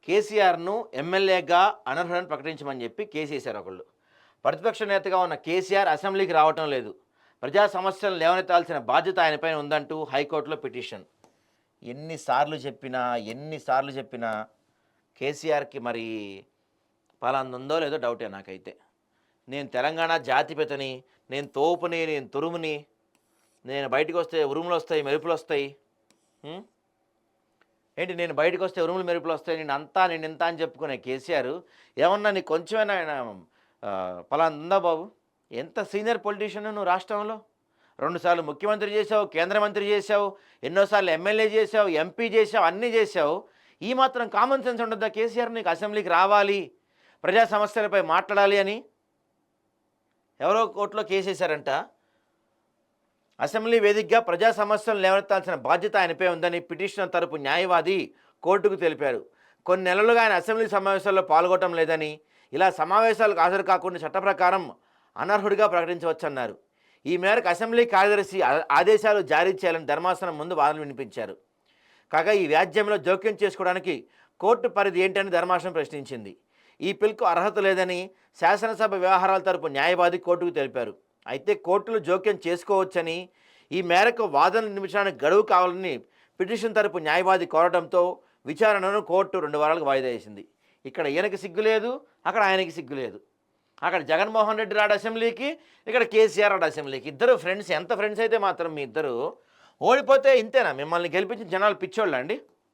కేసీఆర్‌ను ఎమ్మెల్యేగా అనర్హుడని ప్రకటించమని చెప్పి కేసేశారు ఒకళ్ళు. ప్రతిపక్ష నేతగా ఉన్న కేసీఆర్ అసెంబ్లీకి రావటం లేదు. ప్రజా సమస్యలను లేవనెత్తాల్సిన బాధ్యత ఆయనపైన ఉందంటూ హైకోర్టులో పిటిషన్. ఎన్ని సార్లు చెప్పినా కేసీఆర్‌కి మరి పలాందుందో లేదో డౌటే నాకైతే. నేను తెలంగాణ జాతిపితని, నేను తోపుని, నేను తురుముని, నేను బయటికొస్తే ఉరుములొస్తాయి, మెరుపులొస్తాయి. హ్మ్. ఏంటి నేను బయటకొస్తే ఉరుములు మెరుపులొస్తాయి, నేనింత అని చెప్పుకునే కేసీఆర్ ఏమన్నా నీకు కొంచెమైనా పలానా బాబు? ఎంత సీనియర్ పొలిటీషియన్ నువ్వు రాష్ట్రంలో? 2 సార్లు ముఖ్యమంత్రి చేశావు, కేంద్ర మంత్రి చేశావు, ఎన్నోసార్లు ఎమ్మెల్యే చేశావు, ఎంపీ చేశావు, అన్నీ చేశావు. ఈ మాత్రం కామన్ సెన్స్ ఉండద్దా కేసీఆర్ నీకు అసెంబ్లీకి రావాలి, ప్రజా సమస్యలపై మాట్లాడాలి అని? ఎవరో కోర్టులో కేసేశారంట. అసెంబ్లీ వేదికగా ప్రజా సమస్యలను లేవనెత్తాల్సిన బాధ్యత ఆయనపై ఉందని పిటిషనర్ తరపు న్యాయవాది కోర్టుకు తెలిపారు. కొన్ని నెలలుగా ఆయన అసెంబ్లీ సమావేశాల్లో పాల్గొనడం లేదని, ఇలా సమావేశాలకు హాజరు కాకుండా చట్ట ప్రకారం అనర్హుడిగా ప్రకటించవచ్చన్నారు. ఈ మేరకు అసెంబ్లీ కార్యదర్శి ఆదేశాలు జారీ చేయాలని ధర్మాసనం ముందు వాదనలు వినిపించారు. కాగా ఈ వ్యాజ్యంలో జోక్యం చేసుకోవడానికి కోర్టు పరిధి ఏంటని ధర్మాసనం ప్రశ్నించింది. ఈ పిల్కు అర్హత లేదని శాసనసభ వ్యవహారాల తరపు న్యాయవాది కోర్టుకు తెలిపారు. అయితే కోర్టులు జోక్యం చేసుకోవచ్చని, ఈ మేరకు వాదనలు వినిపించడానికి గడువు కావాలని పిటిషన్ తరపు న్యాయవాది కోరడంతో విచారణను కోర్టు 2 వారాలకు వాయిదా వేసింది. ఇక్కడ ఈయనకి సిగ్గు లేదు, అక్కడ ఆయనకి సిగ్గు లేదు. అక్కడ జగన్మోహన్ రెడ్డి రాడు అసెంబ్లీకి, ఇక్కడ కేసీఆర్ రాడు అసెంబ్లీకి. ఇద్దరు ఫ్రెండ్స్. ఎంత ఫ్రెండ్స్ అయితే మాత్రం మీ ఇద్దరు ఓడిపోతే ఇంతేనా? మిమ్మల్ని గెలిపించిన జనాలు పిచ్చోళ్ళా అండి?